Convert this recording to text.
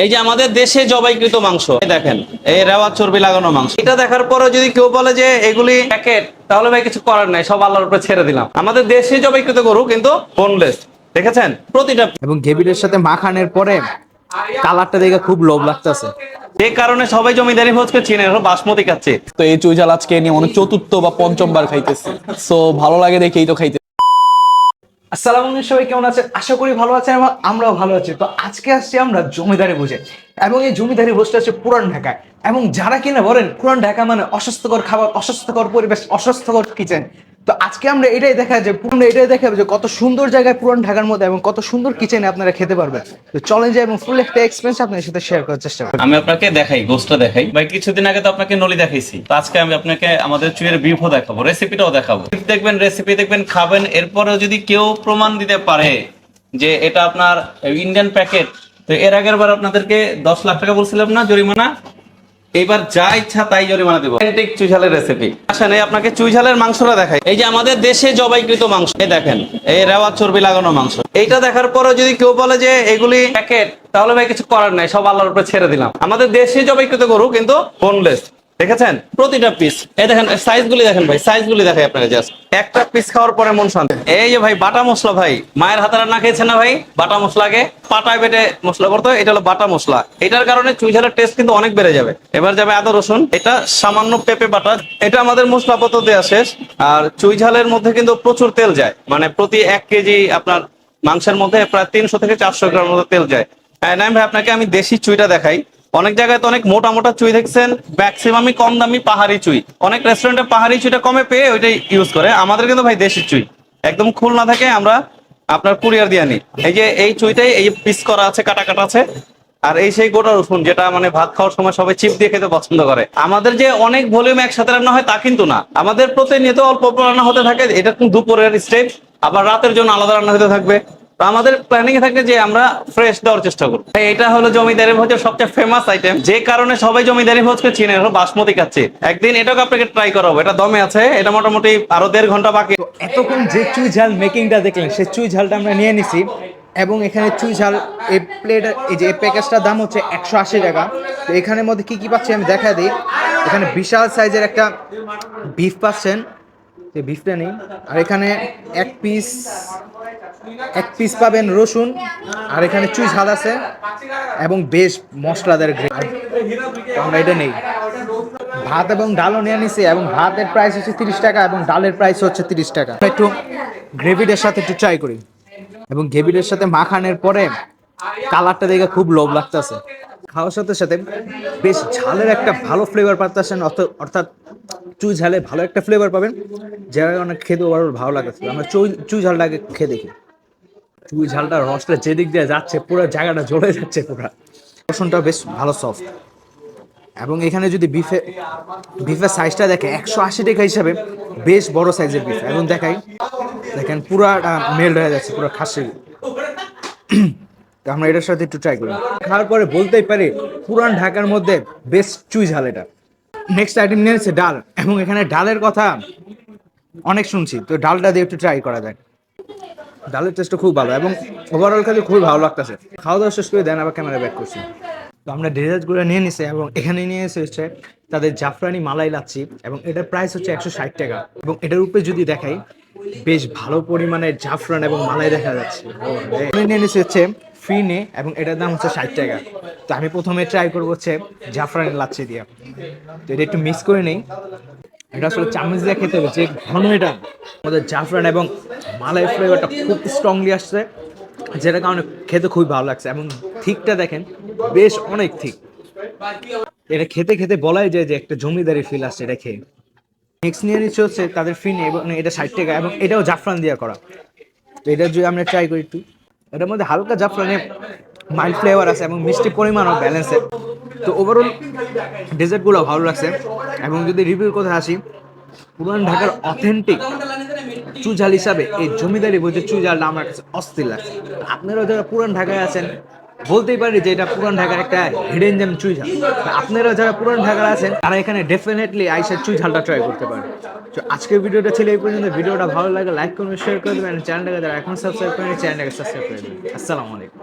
এই যে আমাদের দেশে জবাইকৃত মাংস দেখেন, এই রেওয়া চর্বি লাগানো মাংস, এটা দেখার পরে যদি কেউ বলে যে এগুলি প্যাকেট, তাহলে ভাই কিছু করার নাই, সব আল্লাহর উপরে ছেড়ে দিলাম। আমাদের দেশে জবাইকৃত গরু কিন্তু বোনলেস, দেখেছেন প্রতিটা, এবং গ্রেভির সাথে মাখানোর পরে কালারটা দেখে খুব লোভ লাগতেছে। যে কারণে সবাই জমিদারি ভোজকে চিনে বাসমতি খাচ্ছে। তো এই চুই ঝাল আজকে নিয়ে অনেক চতুর্থ বা পঞ্চম বার খাইতেছি, সো ভালো লাগে দেখেই তো খাইতে। আসসালামু আলাইকুম, সবাই কেমন আছেন? আশা করি ভালো আছেন এবং আমরাও ভালো আছি। তো আজকে আসছি আমরা জমিদারি ভোজে, এবং এই জমিদারি ভোজটা হচ্ছে পুরান ঢাকায়। এবং যারা কিনা বলেন পুরান ঢাকা মানে অস্বাস্থ্যকর খাবার, অস্বাস্থ্যকর পরিবেশ, অস্বাস্থ্যকর কিচেন, তো আজকে আমরা এটাই দেখাবো যে কত সুন্দর জায়গায় পুরান ঢাকার মধ্যে এবং কত সুন্দর কিচেনে আপনারা খেতে পারবেন। তো চলেন যাই এবং ফুল একটা এক্সপেরিয়েন্স আপনাদের সাথে শেয়ার করার চেষ্টা করি। আমি আপনাকে দেখাই, গোস্টটা দেখাই ভাই। কিছুদিন আগে তো আপনাকে নলি দেখাইছি, তো আজকে আমি আপনাকে আমাদের চুইয়ের বিফও দেখাবো, রেসিপিটাও দেখাবো। দেখবেন, রেসিপি দেখবেন, খাবেন, এরপরেও যদি কেউ প্রমাণ দিতে পারে যে এটা আপনার ইন্ডিয়ান প্যাকেট, তো এর আগের বার আপনাদেরকে 10 লাখ টাকা বলছিলাম না জরিমানা, এইবার যা ইচ্ছা তাই জরিমানা দেবো। অথেন্টিক চুই ঝালের রেসিপি। আসেন এই আপনাকে চুই ঝালের মাংসটা দেখাই। এই যে আমাদের দেশে জবাইকৃত মাংস, এই দেখেন, এই রেওয়া চর্বি লাগানো মাংস, এইটা দেখার পরে যদি কেউ বলে যে এগুলি প্যাকেট, তাহলে ভাই কিছু করার নাই, সব আল্লাহর উপরে ছেড়ে দিলাম। আমাদের দেশে জবাইকৃত গরু কিন্তু বোনলেস, দেখেছেন প্রতিটা পিস। এই দেখেন সাইজ গুলি, দেখেন ভাই সাইজ গুলি দেখাই আপনাকে, জাস্ট একটা পিস খাওয়ার পরে মন শান্তি। এই যে ভাই বাটা মশলা, ভাই মায়ের হাতে রান্না খেয়েছেন না ভাই, বাটা মশলা আগে পাটায় বেটে মশলা করতে হয়, এটা হলো বাটা মশলা। এটার কারণে চুই ঝালের টেস্ট কিন্তু অনেক বেড়ে যাবে। এবার যাবে আদা রসুন, এটা সামান্য পেঁপে বাটা, এটা আমাদের মশলা পত্র দেওয়া শেষ। আর চুই ঝালের মধ্যে কিন্তু প্রচুর তেল যায়, মানে প্রতি 1 কেজি আপনার মাংসের মধ্যে প্রায় 300 থেকে 400 গ্রাম মতো তেল যায়। নাইম ভাই আপনাকে আমি দেশি চুইটা দেখাই। অনেক জায়গায় তো অনেক মোটা মোটা চুই দেখছেন, ম্যাক্সিমামই কম দামি পাহাড়ি চুই। অনেক রেস্টুরেন্টে পাহাড়ি চুইটা কমে পেয়ে ওইটাই ইউজ করে। আমাদের কিন্তু ভাই দেশি চুই একদম খুলনা থেকে আমরা আপনার কুরিয়ার দিয়ে আনি। এই যে এই চুইটাই এই পিস করা আছে, কাটা কাটা আছে। আর এই সেই গোটা রসুন, যেটা মানে ভাত খাওয়ার সময় সবাই চিপ দিয়ে খেতে পছন্দ করে। আমাদের যে অনেক ভলিউম একসাথে রান্না হয় তা কিন্তু না, আমাদের প্রতিনিয়ত অল্প অল্প রান্না হতে থাকে। এটা কিন্তু দুপুরের স্টেপ, আবার রাতের জন্য আলাদা রান্না হতে থাকবে। তো আমাদের প্ল্যানিং এ থাকে যে আমরা ফ্রেশ দেওয়ার চেষ্টা করব। এটা হলো জমিদারি ভোজের সবচেয়ে ফেমাস আইটেম, যে কারণে সবাই জমিদারি ভোজকে চিনে হলো বাসমতি খাচ্ছে। একদিন এটাকে আপনাকে ট্রাই করাবো, এটা দমে আছে, এটা মোটামুটি আরো 1.5 ঘন্টা বাকি। তো এতক্ষণ যে চুই ঝাল মেকিংটা দেখলেন, সেই চুই ঝালটা আমরা নিয়ে নিছি। এবং এখানে চুই ঝাল এই প্লেট, এই যে এই প্যাকেজটার দাম হচ্ছে 180 টাকা। তো এখানের মধ্যে কি কি পাচ্ছি আমি দেখা দিই। এখানে বিশাল সাইজের একটা বিফ পাচ্ছেন, এই বিফটা নেই। আর এখানে এক পিস পাবেন রসুন, আর এখানে চুই ঝাল আছে এবং বেশ মশলাদার গ্রেভি। আমরা এটা নেই। ভাত এবং ডালও নিয়ে নিছি, এবং ভাতের প্রাইস হচ্ছে 30 টাকা এবং ডালের প্রাইস হচ্ছে 30 টাকা। একটু গ্রেভিটার সাথে একটু ট্রাই করি, এবং গ্রেভিটার সাথে মাখানোর পরে কালারটা দেখে খুব লোভ লাগতেছে। খাওয়ার সাথে সাথে বেশ ঝালের একটা ভালো ফ্লেভার পাচ্ছেন, অর্থাৎ চুই ঝালে ভালো একটা ফ্লেভার পাবেন, যারা অনেক খেতে ভালো লাগছে। আমরা চুই ঝালটা আগে খেয়ে দেখি। চুই ঝালটা রসটা যেদিক দিয়ে যাচ্ছে পুরো জায়গাটা জ্বলে যাচ্ছে পুরো। রসুনটা বেশ ভালো সফট, এবং এখানে যদি বিফের সাইজটা দেখে 180 টাকা হিসাবে বেশ বড় সাইজের বিফ। এবং দেখেন পুরাটা মেল্ট হয়ে যাচ্ছে পুরো খাসি। আমরা এটার সাথে একটু ট্রাই করি। খাওয়ার পরে বলতেই পারি পুরান ঢাকার মধ্যে বেস্ট চুই ঝাল এটা। নেক্সট আইটেম নিয়ে নিচ্ছে ডাল, এবং এখানে ডালের কথা অনেক শুনছি, তো ডালটা দিয়ে একটু ট্রাই করা যায়। ডালের টেস্টটা খুব ভালো, এবং ওভারঅল খালি খুবই ভালো লাগতেছে। খাওয়া দাওয়া শেষ করে দেন আবার ক্যামেরা ব্যাক করছি। তো আমরা ডেজার্টগুলো নিয়ে নিছি, এবং এখানে নিয়ে এসে হচ্ছে তাদের জাফরানি মালাই লাচ্ছি, এবং এটার প্রাইস হচ্ছে 160 টাকা। এবং এটার উপরে যদি দেখাই, বেশ ভালো পরিমাণে জাফরান এবং মালাই দেখা যাচ্ছে। নিয়ে নিচ্ছে হচ্ছে ফিনে, এবং এটার দাম হচ্ছে 60 টাকা। তো আমি প্রথমে ট্রাই করবো হচ্ছে জাফরানি লাচ্ছি দিয়ে। তো এটা একটু মিক্স করে নেই। এটা আসলে চামচ দিয়ে খেতে হবে, যে ঘন এটা আমাদের জাফরান এবং মালাই ফ্লেভারটা খুব স্ট্রংলি আসছে, যেটার কারণে খেতে খুবই ভালো লাগছে। এবং থিকটা দেখেন, বেশ অনেক থিক। এটা খেতে খেতে বলাই যায় যে একটা জমিদারি ফিল আসছে এটা খেয়ে। নেক্সট নিয়ে নিচ্ছে হচ্ছে তাদের ফিনে, এবং এটা 60 টাকা, এবং এটাও জাফরান দিয়ে করা। তো এটা যদি আমরা ট্রাই করি একটু, এটার মধ্যে হালকা জাফরানের মাইল্ড ফ্লেভার আছে এবং মিষ্টি পরিমাণও ব্যালেন্সের। তো ওভারঅল ডেজার্টগুলো ভালো লাগছে। এবং যদি রিভিউর কথা আসি, পুরান ঢাকার অথেন্টিক চুই ঝাল হিসাবে এই জমিদারি ভোজের চুই ঝালটা আমার কাছে অস্থির লাগছে। আপনারাও যারা পুরান ঢাকায় আছেন, বলতেই পারি যে এটা পুরান ঢাকার একটা হিডেন জেম চুই ঝাল। আপনারা যারা পুরান ঢাকার আছেন, তারা এখানে ডেফিনেটলি আইসা চুই ঝালটা ট্রাই করতে পারেন। তো আজকের ভিডিওটা ছিল এই পর্যন্ত। ভিডিওটা ভালো লাগে লাইক করুন, শেয়ার করে দেবেন। চ্যানেলটাকে যারা এখন সাবস্ক্রাইব করেন, চ্যানেলটাকে সাবস্ক্রাইব করে দেবেন। আসসালামু আলাইকুম।